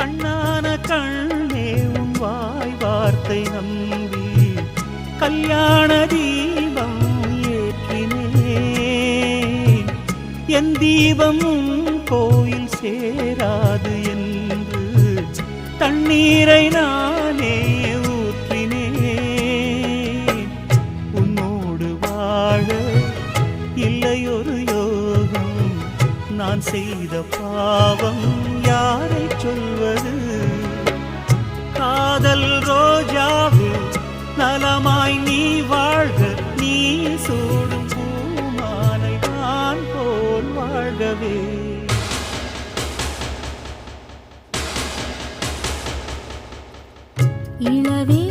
கண்ணான கண்ணே உன் வாய் வார்த்தை நம்பி கல்யாண தீபம் ஏற்றினேன். என் தீபம் கோயில் சேராது என்று தண்ணீரை நானே ஊற்றினேன். உன்னோடு வாழ இல்லையொரு யோகம், நான் செய்த பாவம் யாரை சொல்வது? காதல் ரோஜாவே நலமாய் நீ வாழ்க, நீ சூடும் பூமாலை நான் போல் வாழ்கவே. இளவே